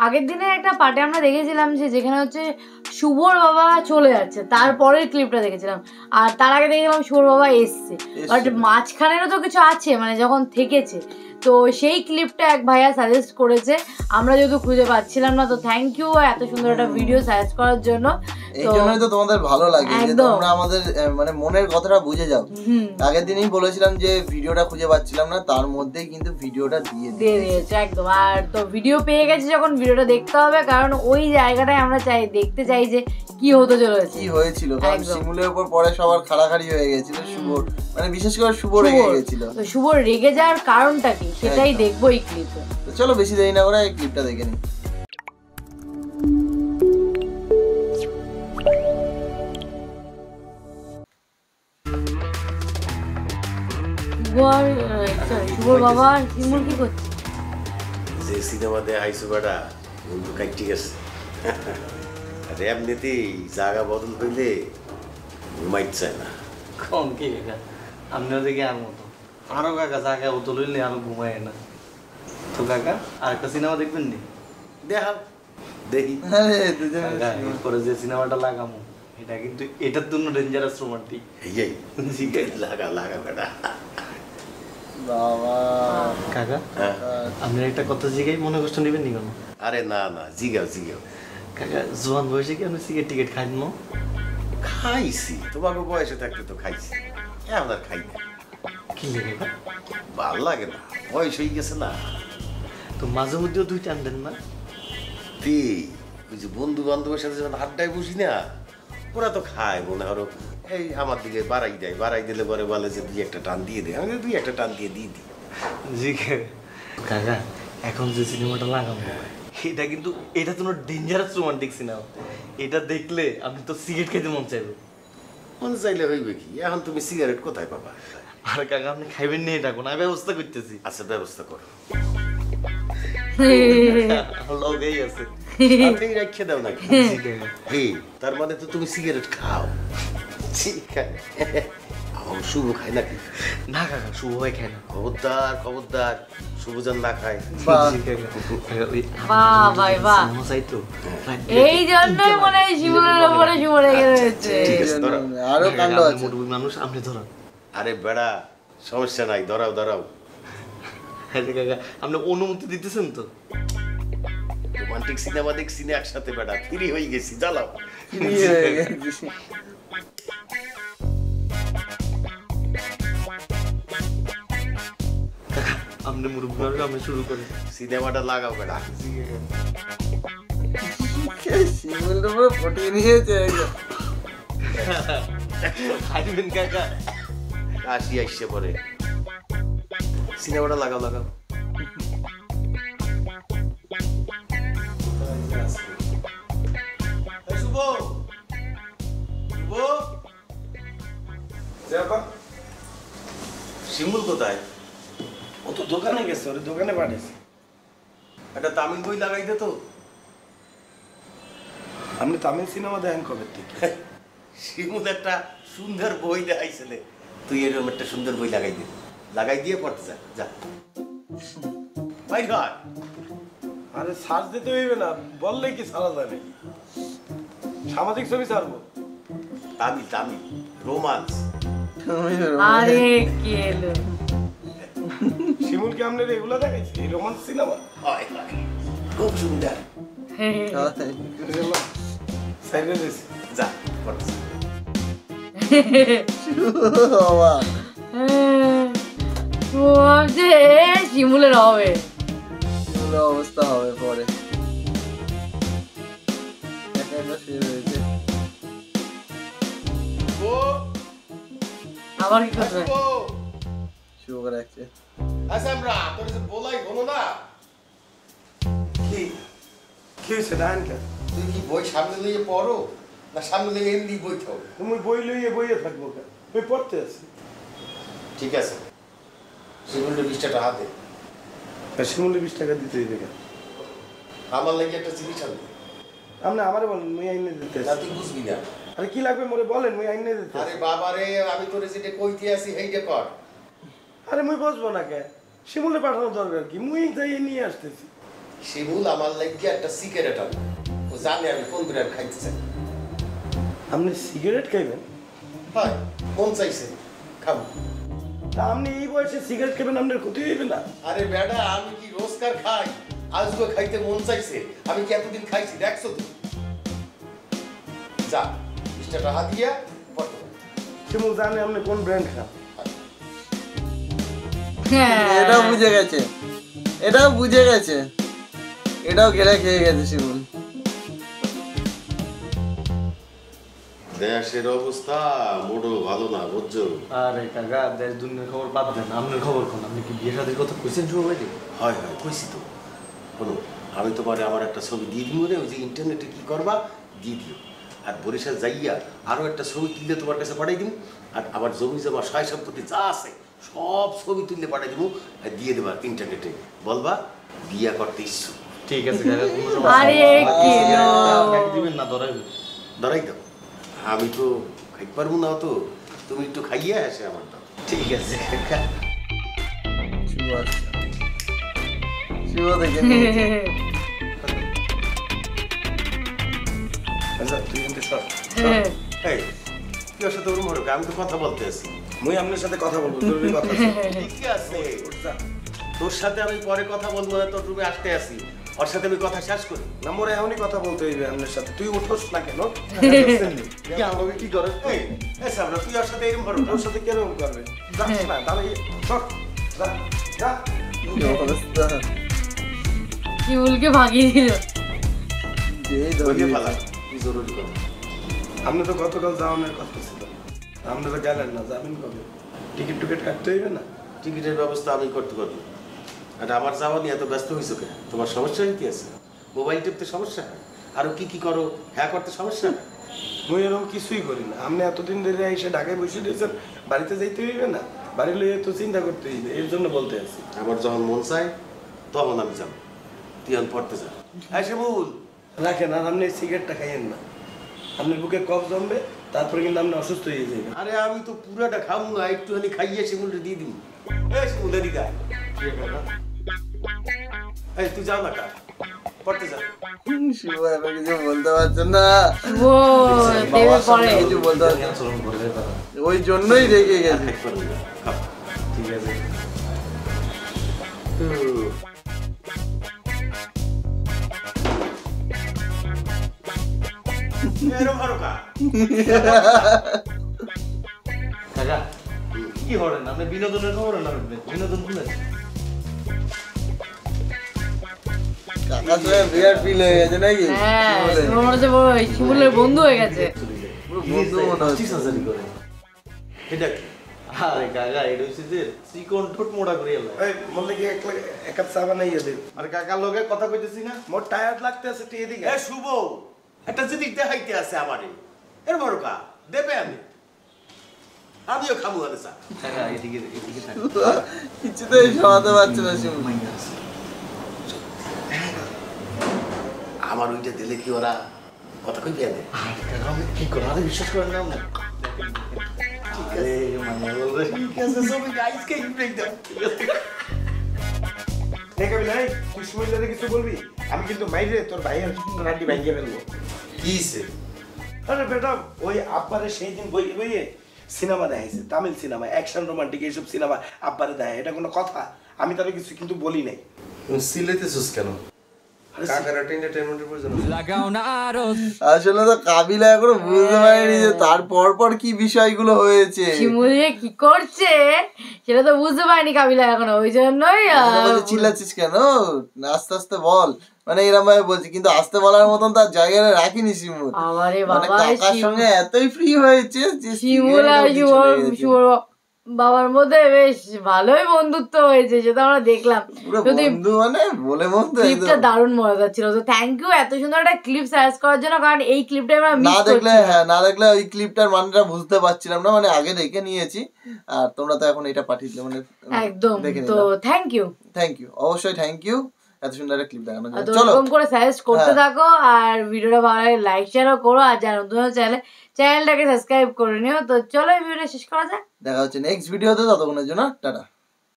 আগের দিনের একটা পার্টে আমরা দেখেছিলাম যে যেখানে হচ্ছে শুভর বাবা চলে যাচ্ছে, তারপরের ক্লিপটা দেখেছিলাম, আর তার আগে দেখেছিলাম শুভর বাবা এসছে, বাট মাঝখানেরও তো কিছু আছে মানে যখন থেকেছে। তো সেই ক্লিপটা এক ভাইয়া সাজেস্ট করেছে, আমরা যেহেতু খুঁজে পাচ্ছিলাম না, তো থ্যাংক ইউ এত সুন্দর একটা ভিডিও সাজেস্ট করার জন্য। এই জন্যই তো তোমাদের ভালো লাগে যে তোমরা আমাদের মানে মনের কথাটা বুঝে যাও। আগের দিনই বলেছিলাম যে ভিডিওটা খুঁজে পাচ্ছিলাম না, তার মধ্যেই কিন্তু ভিডিওটা দিয়ে দিয়েছে একদম। আর তো ভিডিও পেয়ে গেছে যখন, ভিডিওটা দেখতে হবে, কারণ ওই জায়গাটায় আমরা দেখতে চাই যে কি হতে চলেছে, কি হয়েছিল। কারণ শিমুলের উপর পরে সবার খাড়াখাড়ি হয়ে গেছিল, শুভর মানে বিশেষ করে শুভ রেগে গেছিল। তো শুভর রেগে যাওয়ার কারণটা কি সেটাই দেখবো এই ক্লিপে। তো চলো বেশি দেরি না করে এই ক্লিপটা দেখে নিই। শুভর বাবা শিমুল কি করছে? যে সিনেমাতে আইসো বেটা বন্ধু কাইটি গেছে। আর এমনিতেই জায়গা বদল হইলে ঘুমাইতে চায় না। কম কি কাকা, আমিও দেখি আর মতো আরো কাকা জায়গা বদল হইলে আরো ঘুমায় না। তো কাকা আর একটা সিনেমা দেখবেন নি? দেখা দেখি। এরপরে যে সিনেমাটা লাগামো এটা কিন্তু এটার জন্য ডেঞ্জারাস রোমান্টিক। এই লাগা লাগা বেটা। বাবা কাকা আপনি একটা কথা জিগাই মনে কষ্ট নেবেন নি কোনো? আরে না না জিগাও জিগাও। কাকা জোয়ান বয়সে কি আপনি সিগারেট টিকেট খাইন না? খাইছি, তোমাকে বয়সে থাকতে তো খাইছি, এখন আর খাই না। কি লেগে ভাল লাগে না, বয়স হয়ে গেছে না। তো মাঝে মধ্যেও দুই টান দেন না? ওই যে বন্ধু বান্ধবের সাথে যখন আড্ডায় বসি না, ওরা তো খায় মনে হলো এই আমার দিকে বাড়াই দেয়, বাড়াই দিলে পরে বলে যে দুই একটা টান দিয়ে দে, আমি দুই একটা টান দিয়ে দিই। জি কাকা এখন যে সিনেমাটা লাগাবো এটা কিন্তু এটা তো ডেঞ্জারাস রোমান্টিক সিনেমা। এটা দেখলে আপনি তো সিগারেট খেতে মন চাইবে। মন চাইলে হইবে কি, এখন তুমি সিগারেট কোথায় পাবা? আর কাকা আপনি খাইবেন নিয়ে ডাকুন, আমি ব্যবস্থা করতেছি। আচ্ছা ব্যবস্থা করো। লগেই আছে, রেখে দাও নাকি? তার মানে তো তুমি সিগারেট খাও? ঠিক আছে, আমার শুভ খায় নাকি? না কাকা শুভ ভাই খায় না। খবরদার খবরদার, শুভজন না খায়। এই জন্যই মনে হয় শিমুলের উপরে শুভ রেগে রয়েছে। আরো কাণ্ড আছে। মানুষ আপনি ধরুন। আরে বেড়া সমস্যা নাই, ধরাও ধরাও। কাকা আপনি অনুমতি দিতেছেন তো? রোমান্টিক সিনেমা দেখছি না একসাথে বেড়া, ফ্রি হয়ে গেছি, জ্বালাও। আপনি মুরব্বী মানুষ, আপনি শুরু করেন। সিনেমাটা লাগাও বেড়া। শিমুলের উপর পটিয়ে নিয়েছে। খাইবেন কাকা? আসি আসছে পরে, সিনেমাটা লাগাও লাগাও। শিমুল কোথায়? ও তো দোকানে গেছে, ওর দোকানে পাঠিয়েছে। একটা তামিল বই লাগাই দে তো। আপনি তামিল সিনেমা দেখেন কবে থেকে? শিমুল একটা সুন্দর বই দেখাইছিলে, তুই এরকম একটা সুন্দর বই লাগাই দে, লাগাই দিয়ে পড়তে যা যা। আরে সার্চ দিতে হইবে না, বললেই কি সারা যায় নাকি? সামাজিক ছবি ছাড়বো। তামিল তামিল রোমান্স। আরে কি এলো শিমুল কি আপনার এগুলো দেখাইছে, এই রোমান্স সিনেমা? হয় হয়, খুব সুন্দর। সাইডে দিয়েছে, যা পড়তে। শিমুলের হবে অবস্থা হবে পরে। আবার কি করবে? শুরু করে রাখছে। আচ্ছা আমরা তোর যে বলাই হলো না, কি কি হয়েছে ডান কে? তুই কি বই সামনে লইয়ে পড়ো না সামনে লইয়ে এমনি বই থাকো? তুমি বই লইয়ে বইয়ে থাকবো কে? বই পড়তে আছি। ঠিক আছে, শিমুলের 20 টাকা হাতে। শিমুলের 20 টাকা দিতে দিবে কেন? আমার লাগি একটা জিনিস আনবে। আপনি আমারে বলেন, মুই আইনে দিতে। না তুই বুঝবি না। আরে কি লাগবে মোরে বলেন, মুই আইনে দিতে। আরে বাবা রে, আমি তোরে যেটা কইতে আসি সেইটা কর। আরে মুই বসবো না কে? শিমুলে পাঠানোর দরকার কি? মুই যাই নিয়ে আসতেছি। শিমুল আমার লাগি একটা সিগারেট আনবে, ও জানে আমি কোন বিরাট খাইতে চাই। আপনি সিগারেট খাইবেন? হয় মন চাইছে খাবো। তা আপনি এই বয়সে সিগারেট খাবেন, আপনার ক্ষতি হইবে না? আরে বেটা আমি কি রোজকার খাই, আজকে খাইতে মন চাইছে, আমি কি এতদিন খাইছি দেখছো তো? যা 20 টাকা দিয়া পড়তে শিমুল জানে আপনি কোন ব্র্যান্ড খান। এটাও বুঝে গেছে, এটাও বুঝে গেছে, এটাও ঘেরা খেয়ে গেছে শিমুল। দেশের অবস্থা মোটেও ভালো না বুঝছো? আরে কাকা দেশ দুনিয়ার খবর বাদ দেন, আপনার খবর কোন? আপনি কি বিয়ে শাদীর কথা কইছেন সবাই? হয় হয় কইছি তো। শোনো আমি তোমারে আমার একটা ছবি দিয়ে দিব রে, ওই যে ইন্টারনেটে কি করবা দিয়ে দিও। আর বরিশাল যাইয়া আরো একটা ছবি তুললে তোমার কাছে পাঠাই দিব। আর আবার জমি জমা সয় সম্পত্তি যা আছে সব ছবি তুললে পাঠাই দিব, আর দিয়ে দেবা ইন্টারনেটে, বলবা বিয়া করতে ইচ্ছুক। ঠিক আছে কাকা, কোনো সমস্যা আরে কি দিবেন না, ধরাইবেন? ধরাই দাও, আমি তো খাইতে পারবো না, তো তুমি একটু খাইয়ে আসে আমার দাও। ঠিক আছে কাকা। শিব আসছে, শিব দেখে নিয়েছে। আচ্ছা তুই কিন্তু সর। এই কি ওর সাথে ওর মনে আমি তো কথা বলতে আছি। মুই আপনার সাথে কথা বলবো, জরুরি কথা আছে। ঠিক আছে তোর সাথে আমি পরে কথা বলবো না, তোর রুমে আসতে আসি, ওর সাথে আমি কথা শেষ করি। না মোরে এমনই কথা বলতে হইবে আপনার সাথে। তুই উঠোস না কেন? কি আমাকে কি করে? এই সামনে তুই ওর সাথে এরকম করো, ওর সাথে কেরকম করবে? যাস না তাহলে সর, যা যা। কি অবস্থা, শিমুলকে ভাগিয়ে দিল। যেই বলিয়ে ধরিয়ে ফেলা কি জরুরি কথা। আপনি তো গতকাল যাওয়ানোর কথা ছিল, আপনি তো গেলেন না, যাবেন কবে? টিকিট টিকিট কাটতে হইবে না? টিকিটের ব্যবস্থা আমি করতে পারবো। আর আমার যাওয়া নিয়ে এত ব্যস্ত হয়েছো কেন? তোমার সমস্যা কি আছে? মোবাইল টিপতে সমস্যা হয়, আরো কি কি করো, হ্যাঁ করতে সমস্যা হয়। মুই এরকম কিছুই করি না। আপনি এতদিন ধরে এসে ঢাকায় বসে দিয়েছেন, বাড়িতে যাইতে হইবে না? বাড়ি লইয়ে তো চিন্তা করতে হইবে, এর জন্য বলতে আছি। আমার যখন মন চায় তখন আমি যাবো, তুই এখন পড়তে যা। হ্যাঁ শিমুল রাখেন, আর আপনি সিগারেটটা খাইয়েন না, আপনার বুকে কফ জমবে, তারপরে কিন্তু আপনি অসুস্থ হয়ে যাবেন। আরে আমি তো পুরাটা খাবো না, একটুখানি খাইয়ে শিমুলটা দিয়ে দিব। এই শিমুল এদিকে আয়। এই তুই যাও না কা পড়তে যা। শিব এবার কিছু বলতে পারছেন না, ও দেবে বাবার সামনে পরে কিছু বলতে পারছেন না। ওই জন্যই রেগে গেছে। ঠিক আছে। কাকা কি করেন আপনি? বিনোদনের খবর না, বিনোদন খুলে কাকা তো বিরাট ফিল হয়ে গেছে নাকি? হ্যাঁ শিমুলের। তোমার মনে হচ্ছে বড় শিমুলের বন্ধু হয়ে গেছে। পুরো বন্ধু মনে হচ্ছে। 25,000 করে। এটা কি? আরে কাকা এটা হচ্ছে যে চিকন ঠোঁট মোড়া করে এলো। এই বললে কি এক কাপ চা বানাইয়া দে। আরে কাকার লগে কথা কইতেছি না। মোর টায়ার লাগতে আছে, তুই এদিকে এ শুভ একটা জিনিস দেখাইতে আছে আমারে, এর বড় কা দেবে আমিও খাবো আরে চা। কাকা এদিকে এদিকে থাক। কিছুতেই সমাতে পারছে না শিমুল। আমার ওইটা দিলে কি ওরা কথা কই দিয়ে দেয়? কাকা আমি কি করে? আরে বিশ্বাস করেন না? আরে মানে বলবে ঠিক আছে সবাই আজকে ব্রেক দাও। দেখাবি নাই তুই সুমিলারে কিছু বলবি? আমি কিন্তু মাইরে তোর ভাইয়ের নাটি ভাঙিয়ে ফেলবো। কিছে আরে বেটা ওই আব্বারে সেই দিন বইয়ে বইয়ে সিনেমা দেখাইছে, তামিল সিনেমা, অ্যাকশন রোমান্টিক এইসব সিনেমা আব্বারে দেখায়, এটা কোনো কথা? আমি তাহলে কিছু কিন্তু বলি নাই। তুমি সিলেতেছস কেন? কাকার এন্টারটেইনমেন্টের প্রয়োজন আসলে তো কাবিলা এখনো বুঝতে পারেনি যে তার পর কি বিষয়গুলো হয়েছে। শিমুল যে কি করছে সেটা তো বুঝতে পারিনি কাবিলা এখনো, ওই জন্যই চিল্লাচ্ছিস কেন? আস্তে আস্তে বল, মানে এরকম ভাবে বলছি, কিন্তু আস্তে বলার মতন তার জায়গায় রাখিনি শিমুল। আমারে মানে বাবা কাকার সঙ্গে এতই ফ্রি হয়েছে যে শিমুল আর শুভর বাবার মধ্যে বেশ ভালোই বন্ধুত্ব হয়েছে, সেটা আমরা দেখলাম। পুরো যদি বন্ধু মানে বলে বন্ধু ক্লিপটা একদম। দারুণ মজাদার ছিল। তো থ্যাংক ইউ এত সুন্দর একটা ক্লিপ সার্চ করার জন্য, কারণ এই ক্লিপটা আমরা না মিস দেখলে করছি। হ্যাঁ, না দেখলে ওই ক্লিপটার মানেটা বুঝতে পারছিলাম না, মানে আগে দেখে নিয়েছি আর তোমরা তো এখন এটা পাঠিয়ে দিলে, মানে একদম। দেখে তো নিলাম। থ্যাংক ইউ, অবশ্যই থ্যাংক ইউ এত সুন্দর একটা ক্লিপ দেখানোর জন্য। তো চলো এরকম করে সাজেস্ট করতে হ্যাঁ। থাকো, আর ভিডিওটা ভালো লাগে লাইক শেয়ারও করো, আর যারা নতুন চ্যানেলটাকে সাবস্ক্রাইব করে নিও। তো চলো এই ভিডিওটা শেষ করা যাক। দেখা হচ্ছে নেক্সট ভিডিওতে, ততক্ষণের জন্য টাটা।